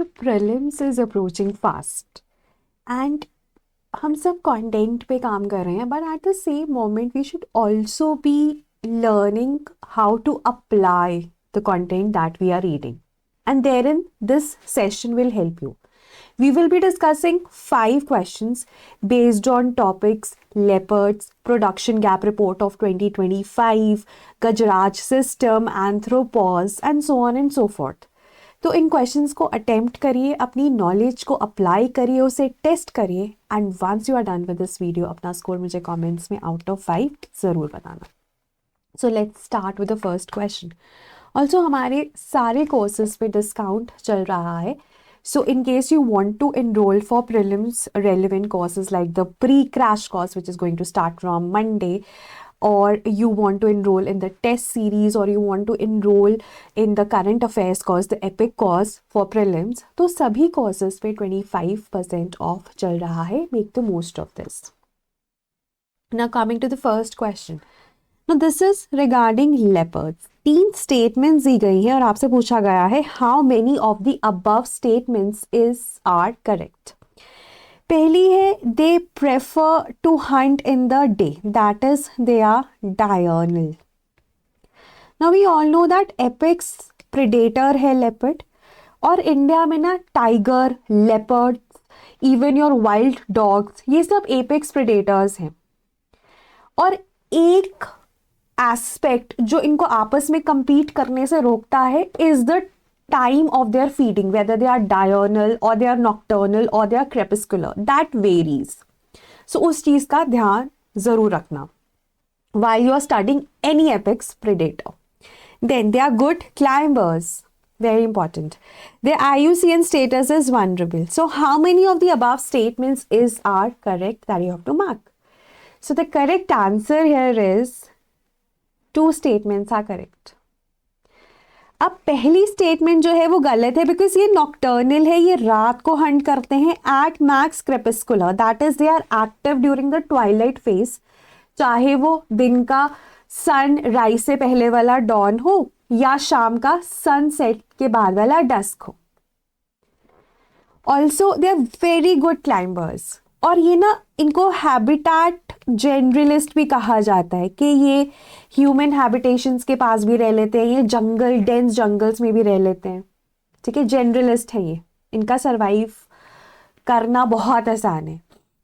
The prelims is approaching fast and हम सब content पे काम कर रहे हैं, but at the same moment we should also be learning how to apply the content that we are reading, and therein this session will help you. We will be discussing 5 questions based on topics: leopards, production gap report of 2025, Gajraj system, anthropause, and so on and so forth. तो इन questions को attempt करिए, अपनी knowledge को apply करिए, उसे test करिए, and once you are done with this video अपना score मुझे कमेंट्स में आउट ऑफ 5 ज़रूर बताना. So let's start with the first question. Also हमारे सारे कोर्सेज पे डिस्काउंट चल रहा है. So in case you want to enroll for prelims relevant courses like the pre-crash course, which is going to start from Monday, or you want to enroll in the test series, or you want to enroll in the current affairs course, the epic course for prelims, तो सभी courses पे 25% off चल रहा है. Make the most of this. Now coming to the first question. Now this is regarding leopards. 3 statements दी गई हैं और आपसे पूछा गया है how many of the above statements are correct. पहली है they prefer to hunt in the day, that is they are diurnal. Now we all know that apex predator है leopard, और इंडिया में ना tiger, leopard, even your wild dogs, ये सब apex predators हैं. और एक एस्पेक्ट जो इनको आपस में compete करने से रोकता है is the time of their feeding, whether they are diurnal or they are nocturnal or they are crepuscular, that varies. So उस चीज का ध्यान जरूर रखना while you are studying any apex predator. Then they are good climbers, very important. Their IUCN status is vulnerable. So how many of the above statements are correct that you have to mark? So the correct answer here is 2 statements are correct. अब पहली statement जो है वो गलत है, because ये nocturnal है, ये रात को हंट करते हैं at max crepuscular, that is they are active during the twilight phase, चाहे वो दिन का सन राइज से पहले वाला डॉन हो या शाम का सनसेट के बाद वाला डस्क हो. Also they are very good climbers, और ये ना इनको हैबिटेट जनरलिस्ट भी कहा जाता है कि ये ह्यूमन हैबिटेशंस के पास भी रह लेते हैं, ये जंगल डेंस जंगल्स में भी रह लेते हैं. ठीक है, जनरलिस्ट है ये, इनका सरवाइव करना बहुत आसान है.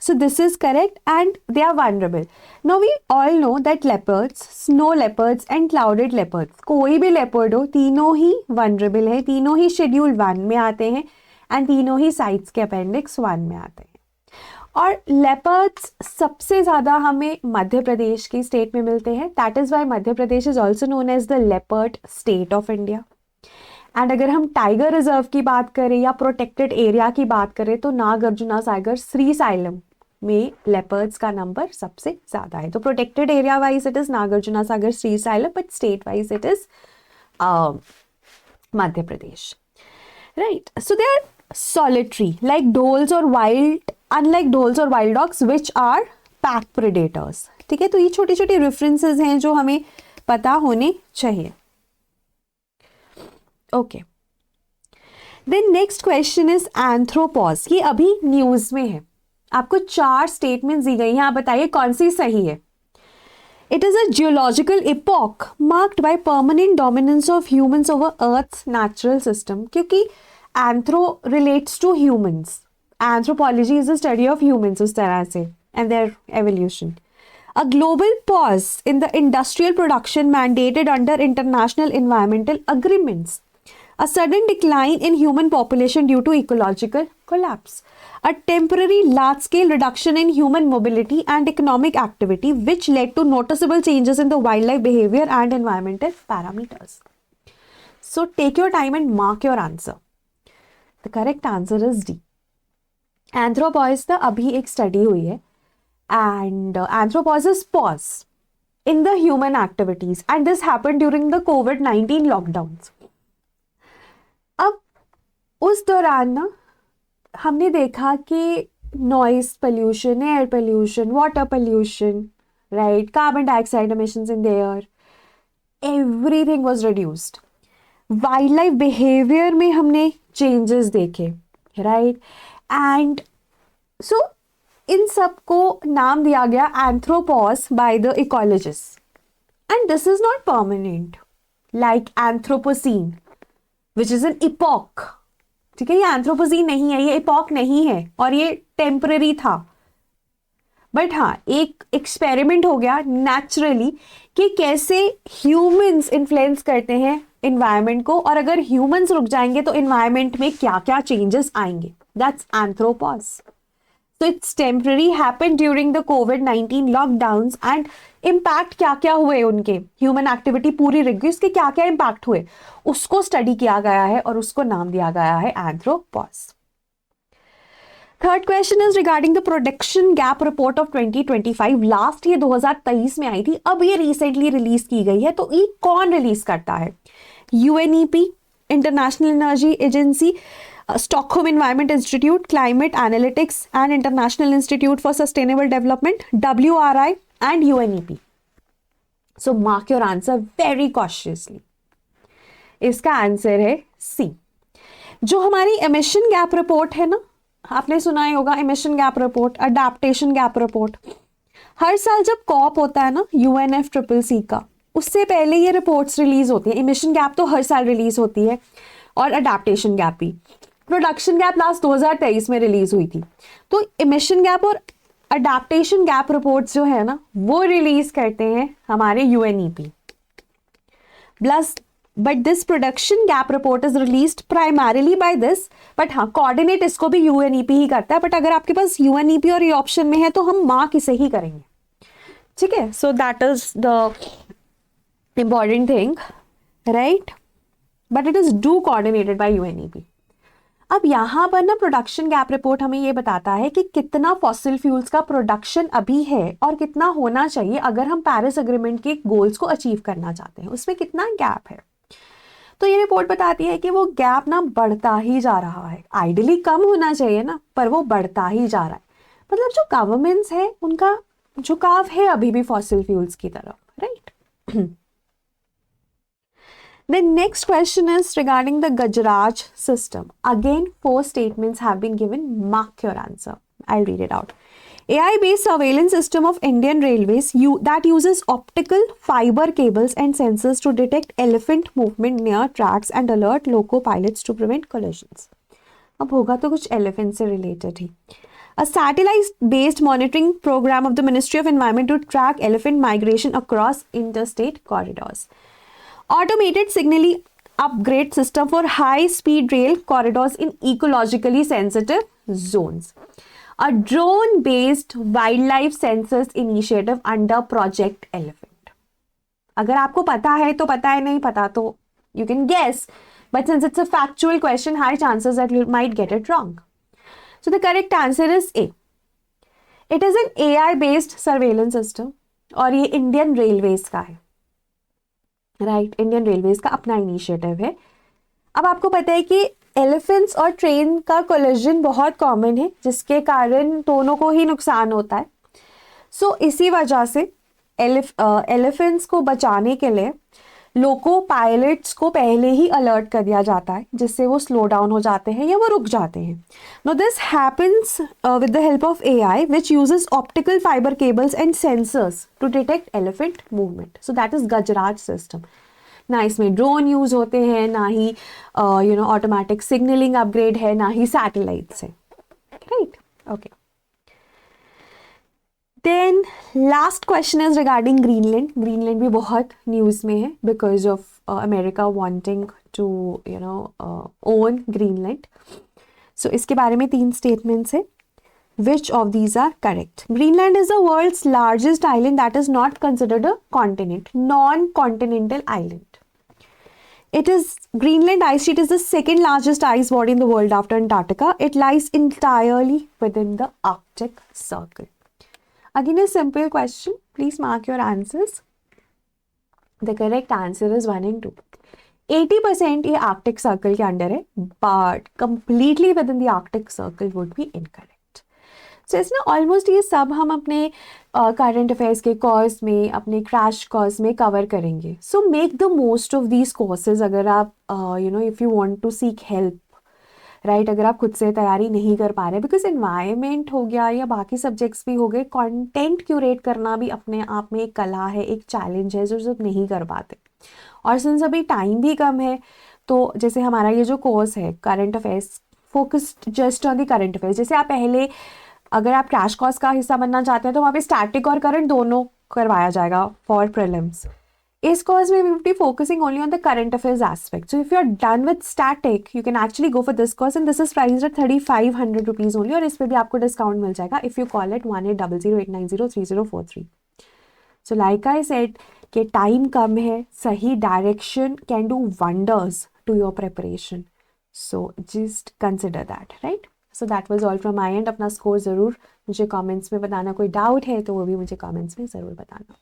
So this is correct and they are vulnerable. Now we all know that leopards, snow leopards and clouded leopards, कोई भी लेपर्ड हो, तीनों ही वनरेबल है, तीनों ही शेड्यूल 1 में आते हैं एंड तीनों ही साइट्स के अपेंडिक्स 1 में आते हैं. और लेपर्ड्स सबसे ज़्यादा हमें मध्य प्रदेश की स्टेट में मिलते हैं. That is why Madhya Pradesh is also known as the leopard state of India. And अगर हम टाइगर रिजर्व की बात करें या प्रोटेक्टेड एरिया की बात करें तो नागार्जुना सागर श्रीसाइलम में लेपर्ड्स का नंबर सबसे ज़्यादा है. तो protected area wise it is Nagarjuna Sagar Srisailam, but state wise it is Madhya Pradesh. Right, so they are solitary like dholes और wild, unlike ढोल्स और wild dogs which are pack predators. ठीक है, तो ये छोटी छोटी रेफरेंसेस हैं जो हमें पता होने चाहिए. Okay, then next question is anthropause. ये अभी न्यूज में है, आपको 4 स्टेटमेंट्स दी गई हैं, आप बताइए कौन सी सही है. It is a geological epoch marked by permanent dominance of humans over Earth's natural system. क्योंकि anthro relates to humans. Anthropology is the study of humans उस तरह से and their evolution. A global pause in the industrial production mandated under international environmental agreements. A sudden decline in human population due to ecological collapse. A temporary large-scale reduction in human mobility and economic activity which led to noticeable changes in the wildlife behavior and environmental parameters. So take your time and mark your answer. The correct answer is D. Anthropause का अभी एक study हुई है and anthropause is pause in the human activities and this happened during the COVID-19 lockdowns. अब उस दौरान ना हमने देखा कि noise pollution, air pollution, water pollution, right, carbon dioxide emissions in the air, everything was reduced. Wild life behaviour में हमने changes देखे, राइट। एंड सो इन सब को नाम दिया गया anthropause by the ecologist, and this is not permanent like anthropocene which is an epoch, ठीक है। ये एंथ्रोपोसीन नहीं है, ये इपॉक नहीं है, और ये टेम्पररी था। बट हाँ, एक एक्सपेरिमेंट हो गया नेचुरली कि कैसे ह्यूमंस इन्फ्लुएंस करते हैं इन्वायरमेंट को, और अगर ह्यूमंस रुक जाएंगे तो इन्वायरमेंट में क्या क्या चेंजेस आएंगे। That's एंथ्रोपॉस। So it's temporary, happened during the COVID-19 lockdowns, and impact क्या क्या हुए उनके, ह्यूमन एक्टिविटी पूरी रुक गई, उसके क्या क्या इम्पैक्ट हुए उसको स्टडी किया गया है और उसको नाम दिया गया है anthropause. Third question is regarding the production gap report of 2025। Last ये 2023 में आई थी, अब ये रिसेंटली रिलीज की गई है। तो ये कौन रिलीज करता है? UNEP, international energy agency, Stockholm Environment Institute, Climate Analytics and International Institute for Sustainable Development, WRI and UNEP. So mark your answer very cautiously. इसका आंसर है C। जो हमारी emission gap report है ना, आपने सुना ही होगा emission gap report, adaptation gap report। हर साल जब COP होता है ना UNFCCC का, उससे पहले ये रिपोर्ट्स रिलीज होती है। emission gap तो हर साल रिलीज होती है, और adaptation gap भी। प्रोडक्शन गैप लास्ट 2023 में रिलीज हुई थी। तो इमिशन गैप और अडेप्टेशन गैप रिपोर्ट्स जो है ना, वो रिलीज करते हैं हमारे UNEP plus. But this production gap report is released primarily by this, but हाँ, कोऑर्डिनेट इसको भी यूएनईपी ही करता है। बट अगर आपके पास यूएनईपी और ये ऑप्शन में है तो हम मार्क इसे ही करेंगे, ठीक है। सो that is the important thing, right. But it is do coordinated by UNEP. अब यहाँ पर ना प्रोडक्शन गैप रिपोर्ट हमें ये बताता है कि कितना फॉसिल फ्यूल्स का प्रोडक्शन अभी है और कितना होना चाहिए अगर हम पेरिस एग्रीमेंट के गोल्स को अचीव करना चाहते हैं, उसमें कितना गैप है। तो ये रिपोर्ट बताती है कि वो गैप ना बढ़ता ही जा रहा है। आइडियली कम होना चाहिए ना, पर वो बढ़ता ही जा रहा है। मतलब जो गवर्नमेंट्स है उनका झुकाव है अभी भी फॉसिल फ्यूल्स की तरफ, right. The next question is regarding the Gajraj system. Again, 4 statements have been given. Mark your answer. I'll read it out. AI-based surveillance system of Indian Railways that uses optical fiber cables and sensors to detect elephant movement near tracks and alert loco pilots to prevent collisions. अब होगा तो कुछ elephant से related he. A satellite-based monitoring program of the Ministry of Environment to track elephant migration across interstate corridors. Automated signaling upgrade system for high-speed rail corridors in ecologically sensitive zones. A drone-based wildlife sensors initiative under Project Elephant. अगर आपको पता है तो पता है, नहीं पता तो you can guess. But since it's a factual question, high chances that you might get it wrong. So the correct answer is A. It is an AI-based surveillance system और ये Indian Railways का है, right. Indian railways का अपना initiative है। अब आपको पता है कि एलिफेंट्स और ट्रेन का कोलिजन बहुत कॉमन है, जिसके कारण दोनों को ही नुकसान होता है। सो इसी वजह से एलिफेंट्स को बचाने के लिए लोको पायलट्स को पहले ही अलर्ट कर दिया जाता है, जिससे वो स्लो डाउन हो जाते हैं या वो रुक जाते हैं। No this happens with the help of AI which uses optical fibre cables and sensors to detect elephant movement. So that is Gajraj system. ना इसमें ड्रोन यूज होते हैं, ना ही ऑटोमेटिक सिग्नलिंग अपग्रेड है, ना ही सैटेलाइट्स है, right. Okay, then last question is regarding Greenland. Greenland भी बहुत न्यूज़ में है because of America wanting to own Greenland. So इसके बारे में 3 स्टेटमेंट्स है। Which of these are correct? Greenland is the world's largest island that is not considered a continent, non continental island. Greenland ice sheet is the second largest ice body in the world after Antarctica. It lies entirely within the Arctic Circle. Again, a simple question. Please mark your answers. The correct answer is 1 and 2. 80% ये Arctic Circle के under है, but completely within the Arctic Circle would be incorrect. So इसमें almost ये सब हम अपने current affairs के course में, अपने क्रैश कोर्स में कवर करेंगे. So make the most of these courses. अगर आप if you want to seek help, right, अगर आप खुद से तैयारी नहीं कर पा रहे, बिकॉज इन्वायरमेंट हो गया या बाकी सब्जेक्ट्स भी हो गए, कंटेंट क्यूरेट करना भी अपने आप में एक कला है, एक चैलेंज है जो सब नहीं कर पाते. और सिंस अभी टाइम भी कम है, तो जैसे हमारा ये जो कोर्स है current affairs, focused just on the current affairs. जैसे आप पहले, अगर आप क्रैश कोर्स का हिस्सा बनना चाहते हैं तो वहाँ पे स्टैटिक और करंट दोनों करवाया जाएगा फॉर प्रीलिम्स. इस कोर्स में we will be focusing only on the current affairs aspect. So if you are done with static, you can actually go for this course, and this is priced at 3500 rupees only. और इस पे भी आपको discount मिल जाएगा if you call it 1800890303. So like I said, कि time कम है, सही direction can do wonders to your preparation. So just consider that, right? So that was all from my end. अपना स्कोर ज़रूर मुझे कमेंट्स में बताना. कोई डाउट है तो वो भी मुझे कमेंट्स में ज़रूर बताना.